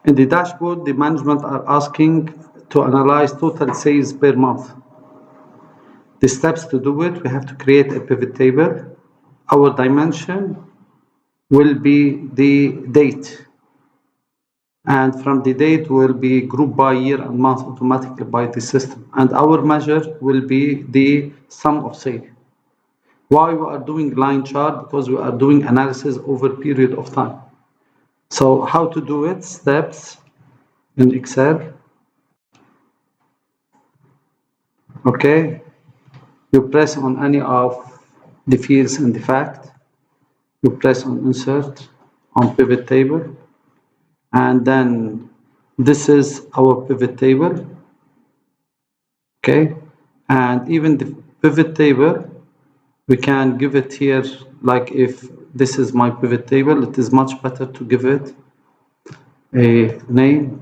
In the dashboard, the management are asking to analyze total sales per month. The steps to do it, we have to create a pivot table. Our dimension will be the date. And from the date will be grouped by year and month automatically by the system. And our measure will be the sum of sale. Why we are doing line chart? Because we are doing analysis over a period of time. So how to do it? Steps in Excel. Okay. You press on any of the fields in the fact. You press on insert on pivot table. And then this is our pivot table. Okay. And even the pivot table, we can give it here, like if this is my pivot table, it is much better to give it a name.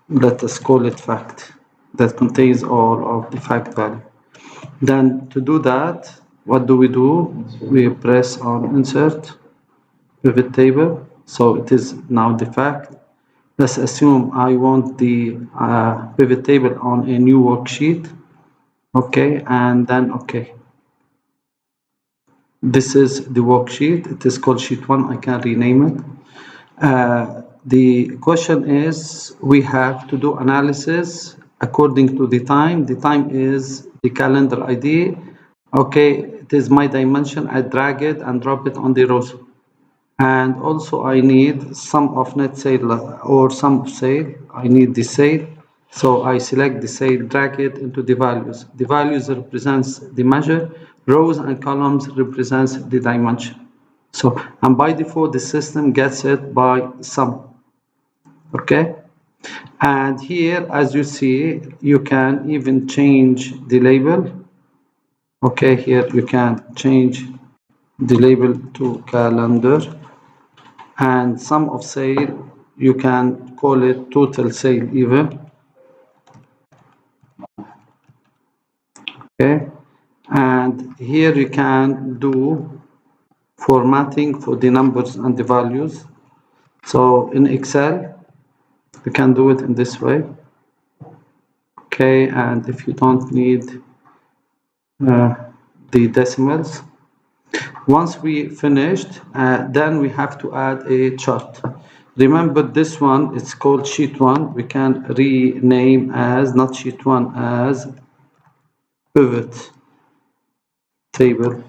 Let us call it fact, that contains all of the fact value. Then to do that, what do? We press on insert pivot table. So it is now the fact. Let's assume I want the pivot table on a new worksheet. Okay, and then okay. This is the worksheet. It is called sheet 1. I can rename it. The question is, we have to do analysis according to the time. The time is the calendar ID. Okay, it is my dimension. I drag it and drop it on the rows. And also I need sum of net sale or sum of sale. I need the sale. So I select the sale, drag it into the values. The values represents the measure. Rows and columns represents the dimension. So, and by default, the system gets it by sum. Okay. And here, as you see, you can even change the label. Okay, here you can change the label to calendar. And sum of sale, you can call it total sale even. Okay. And here you can do formatting for the numbers and the values. So in Excel, you can do it in this way. Okay, and if you don't need the decimals, once we finished, then we have to add a chart. Remember this one, it's called sheet 1. We can rename as, not sheet 1, as pivot table,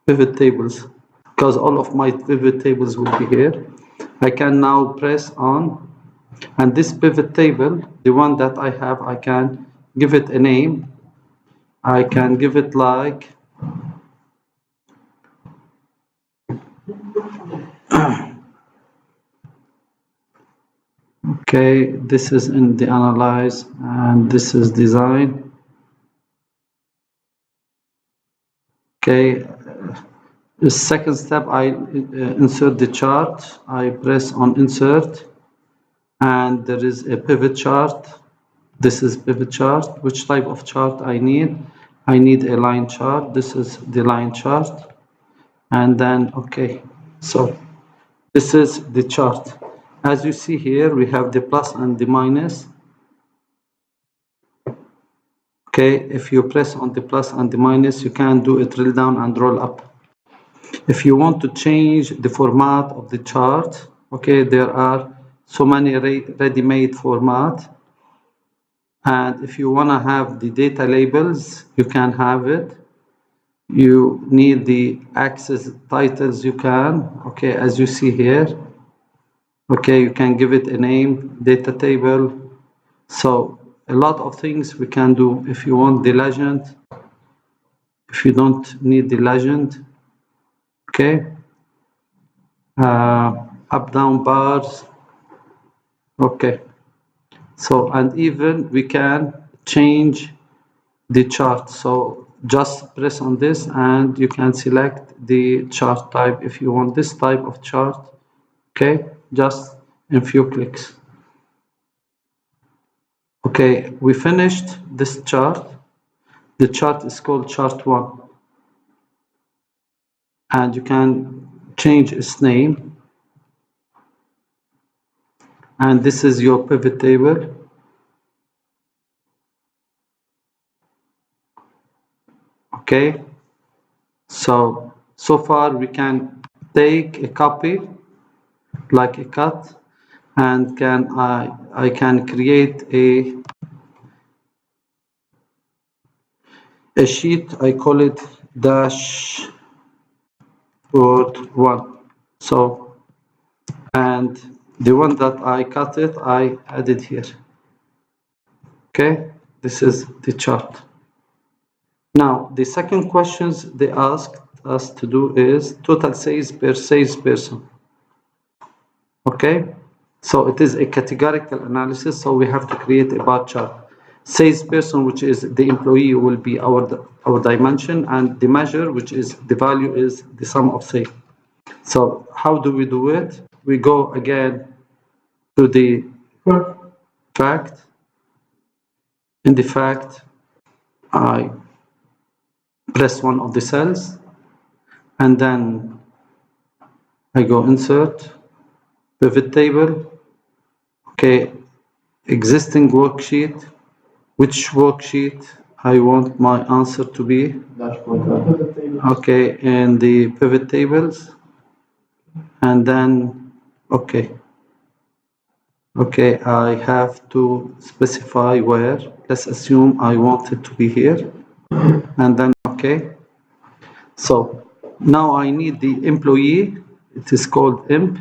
pivot tables, because all of my pivot tables will be here. I can now press on, and this pivot table, the one that I have, I can give it a name. I can give it like okay, this is in the analyze and this is design. Okay, the second step, I insert the chart. I press on insert and there is a pivot chart. This is pivot chart. Which type of chart I need? I need a line chart. This is the line chart. And then, okay, so this is the chart. As you see here, we have the plus and the minus. Okay, if you press on the plus and the minus, you can do a drill down and roll up. If you want to change the format of the chart, okay, there are so many ready-made format. And if you want to have the data labels, you can have it. You need the axis titles, you can. Okay, as you see here. Okay, you can give it a name, data table. So a lot of things we can do. If you want the legend, if you don't need the legend, okay. Up down bars. Okay. So, and even we can change the chart. So just press on this and you can select the chart type if you want this type of chart. Okay, just in few clicks. Okay, we finished this chart. The chart is called chart 1. And you can change its name. and this is your pivot table. Okay, so far we can take a copy like a cut, and I can create a sheet. I call it dashboard 1. So, and the one that I cut it, I added here. Okay, this is the chart. Now, the second questions they asked us to do is total sales per salesperson. Okay, so it is a categorical analysis, so we have to create a bar chart. Salesperson, which is the employee, will be our dimension, and the measure, which is the value, is the sum of sales. So how do we do it? We go again to the fact. In the fact, I press one of the cells, and then I go insert, pivot table. Okay, existing worksheet. Which worksheet I want my answer to be? Okay, in the pivot tables, and then okay, I have to specify where. Let's assume I want it to be here, and then okay. So now I need the employee. It is called imp.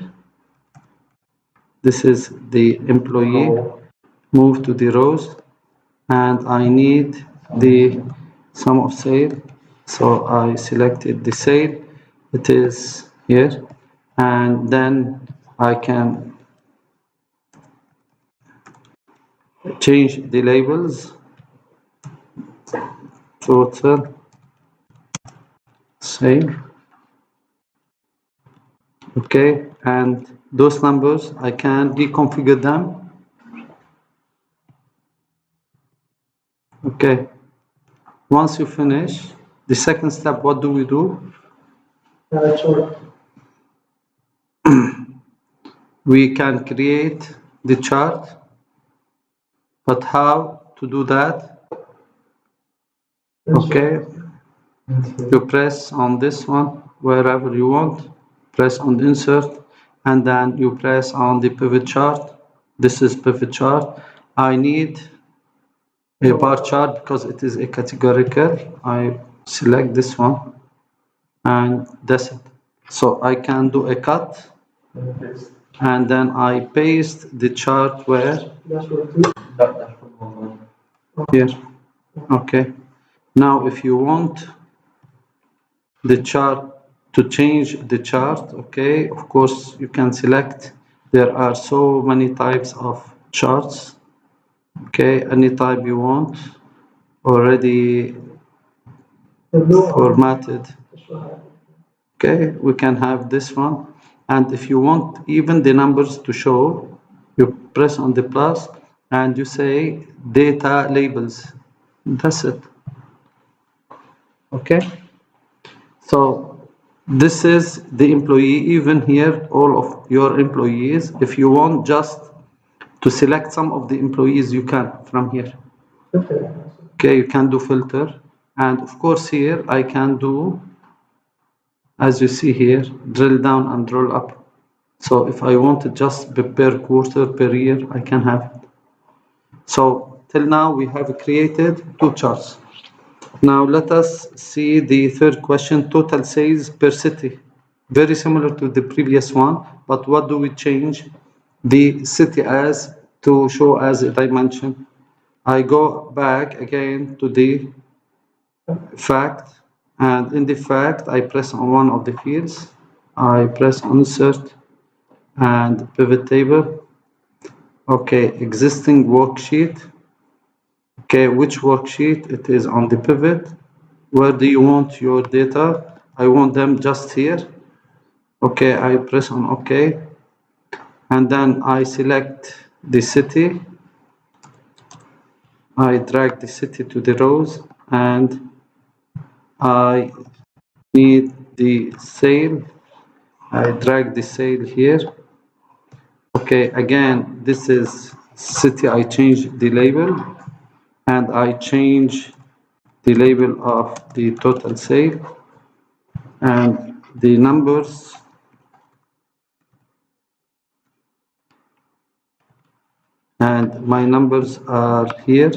This is the employee. Move to the rows, and I need the sum of sale. So I selected the sale. It is here, and then I can change the labels. Total sale. Okay, and those numbers I can reconfigure them. Okay, once you finish the second step, what do we do? We can create the chart, but how to do that? Okay, you press on this one wherever you want, press on insert, and then you press on the pivot chart. This is pivot chart. I need a bar chart because it is a categorical. I select this one, and that's it. So I can do a cut, and then I paste the chart where? Here. Okay. Now if you want the chart to change the chart, okay, of course you can select. There are so many types of charts. Okay, any type you want, already formatted. Okay, we can have this one, and if you want even the numbers to show, you press on the plus and you say data labels. That's it. Okay, so this is the employee. Even here, all of your employees, if you want just to select some of the employees, you can from here. Okay, you can do filter, and of course here I can do, as you see here, drill down and roll up. So if I want it just per quarter, per year, I can have it. So till now we have created two charts. Now let us see the third question, total sales per city. Very similar to the previous one, but what do we change the city as to show as a dimension? I go back again to the fact, and in the fact I press on one of the fields. I press insert and pivot table. Okay, existing worksheet. Okay, which worksheet? It is on the pivot. Where do you want your data? I want them just here. Okay, I press on OK, and then I select the city. I drag the city to the rows, and I need the sale. I drag the sale here, Okay, again, this is city. I change the label and I change the label of the total sale and the numbers. And my numbers are here.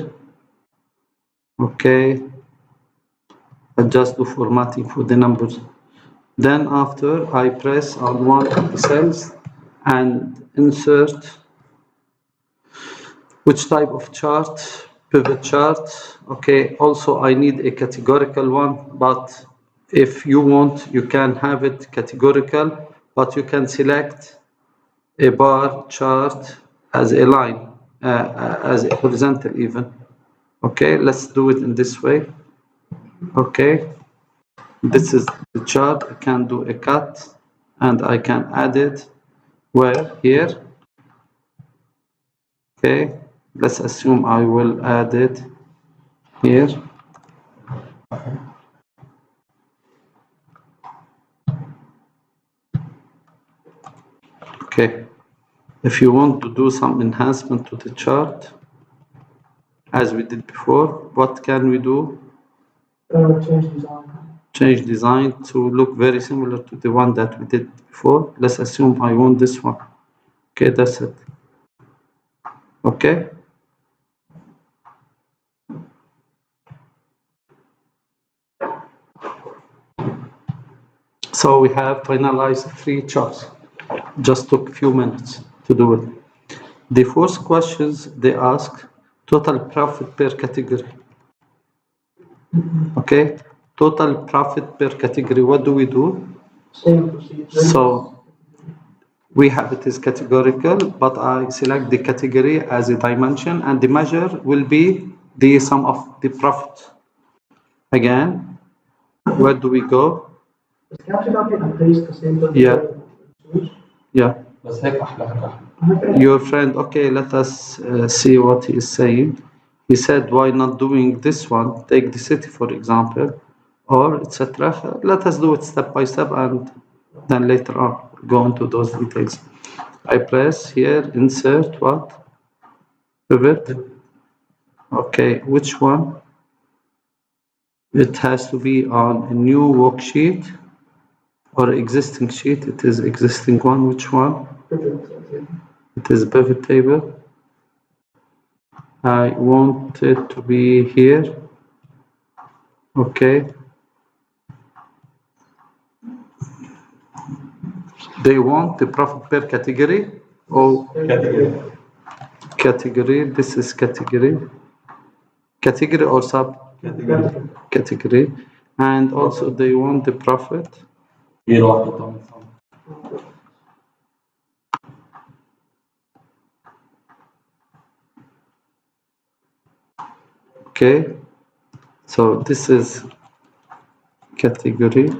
Okay, I just do formatting for the numbers. Then after I press on one of the cells and insert which type of chart, pivot chart. Okay, also I need a categorical one, but if you want, you can have it categorical, but you can select a bar chart as a line, as a horizontal even. Okay, let's do it in this way. Okay, this is the chart. I can do a cut and I can add it where? Here. Okay, let's assume I will add it here. Okay, if you want to do some enhancement to the chart, as we did before, what can we do? Change design. Change design to look very similar to the one that we did before. Let's assume I want this one. Okay, that's it. Okay. So we have finalized 3 charts. Just took a few minutes to do it. The first questions they ask, total profit per category. Okay, total profit per category. What do we do? Same procedure. So we have it as categorical, but I select the category as a dimension and the measure will be the sum of the profit. Again, where do we go? Can't you copy and paste the same thing? Yeah. Yeah. بس هيك أحلى. Your friend, okay, let us see what he is saying. He said, why not doing this one? Take the city, for example, or etc. Let us do it step by step and then later on go into those details. I press here, insert what? Pivot. Okay, which one? It has to be on a new worksheet or existing sheet. It is existing one. Which one? It is pivot table. I want it to be here. Okay. They want the profit per category or category. This is category. Category or sub category. And also they want the profit. Okay. So this is category.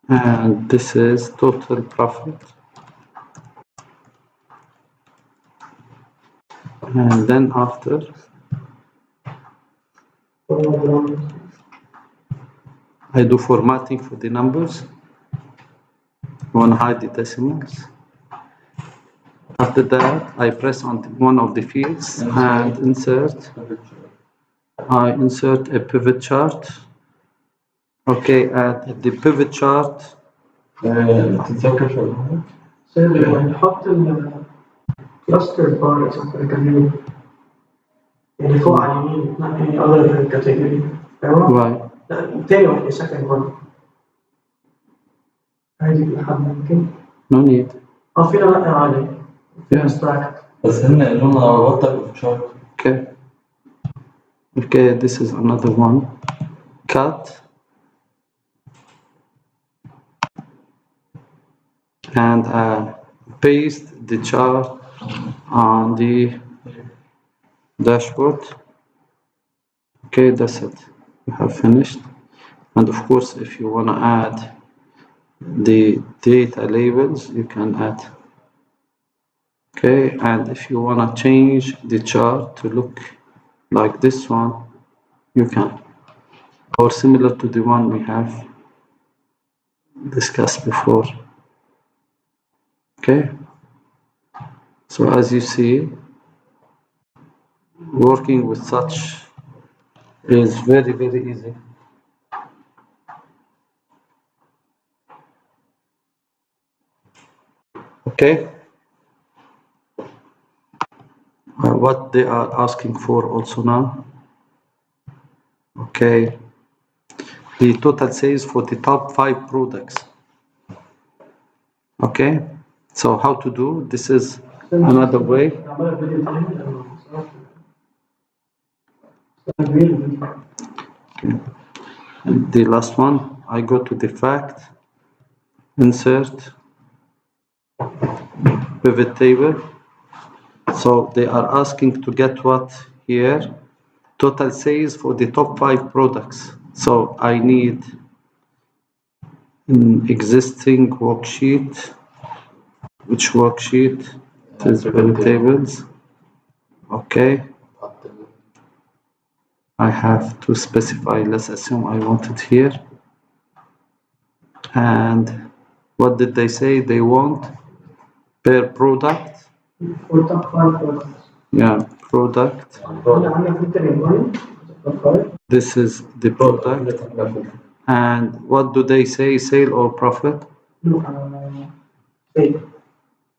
And this is total profit. And then after, I do formatting for the numbers. I want to hide the decimals. After that, I press on one of the fields and insert. I insert a pivot chart. Okay, at the pivot chart. تتذكر شو هو؟ لما نحط الكلاستر بار كاتيجوري يعني فوق على اليمين not any other category. Why? لا تاني واحدة second one. هذه لحد ممكن. No need. فينا نقرا عليه. فينا extract. بس هن لنا وضع chart. Okay. Okay, this is another one. Cut. And paste the chart on the dashboard. Okay, that's it. We have finished. And of course, if you want to add the data labels, you can add. Okay, and if you want to change the chart to look like this one, you can. or similar to the one we have discussed before. Okay, so as you see, working with such is very, very easy. Okay, what they are asking for also now. Okay, the total sales for the top 5 products. Okay, so how to do this is another way. عمال فيديو تاني لما صراحة. The last one, I go to the fact, insert, pivot table. So they are asking to get what here? Total sales for the top 5 products. So I need an existing worksheet. Which worksheet? It is pivot tables. Okay. I have to specify, let's assume I want it here. And what did they say they want per product? For top 5 products. Yeah, product. عندك فلتر ياباني top 5. This is the product. And what do they say, sale or profit? No, sale.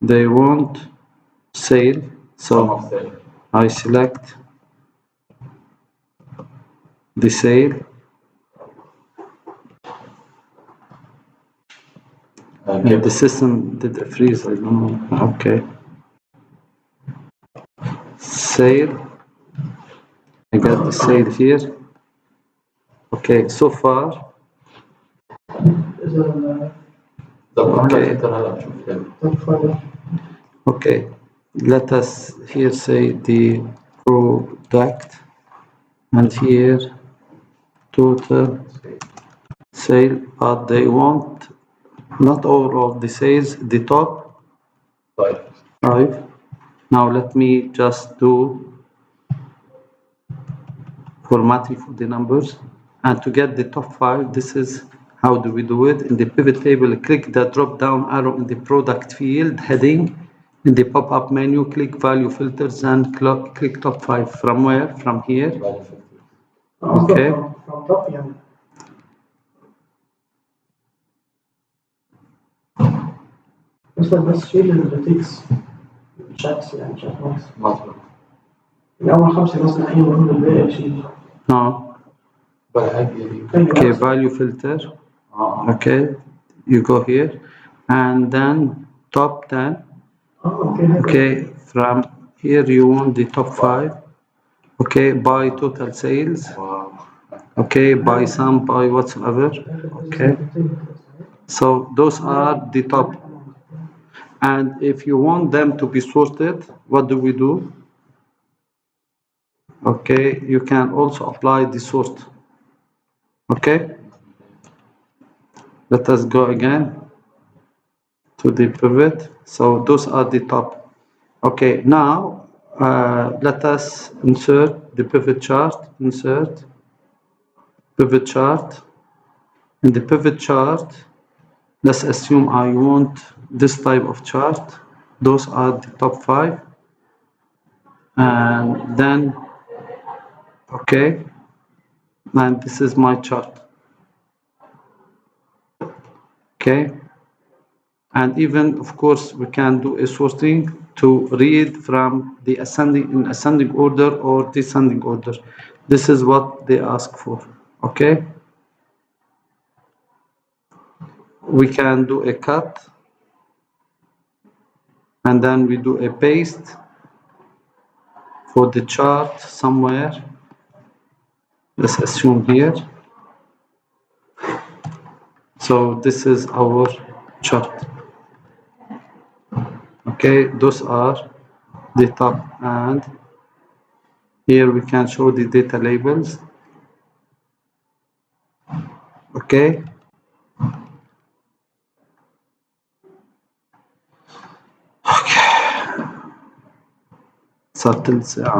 They want sale. So I select the sale. And the system did a freeze, I don't know. Okay. Sale. I got the sale here. Okay, so far. Okay. Top 5. Okay, let us here say the product and here total sale, but they want not all of the sales, the top 5. Now let me just do formatting for the numbers, and to get the top 5, this is how do we do it. In the pivot table, click the drop down arrow in the product field heading. In the pop-up menu, click value filters and click top 5. From where? From here. Okay. From top يعني. بس شيل الريتكس شاتس يعني شات ماكس. الأول 5 مثلا أي مهم الباقي شيل. No. Okay, value filter. Okay, you go here and then top 10. Okay, from here you want the top 5. Okay, by total sales. Okay, by sum, by whatsoever. Okay, so those are the top. And if you want them to be sorted, what do we do? Okay, you can also apply the sort. Okay, let us go again to the pivot. So those are the top. Okay, now let us insert the pivot chart. Insert pivot chart. In the pivot chart, let's assume I want this type of chart. Those are the top 5. And then, okay, and this is my chart. Okay, and even of course we can do a sorting to read from the ascending order or descending order. This is what they ask for. Okay, we can do a cut and then we do a paste for the chart somewhere. Let's assume here. So this is our chart. Okay, those are the top, and here we can show the data labels. Okay. Okay. صارت الساعة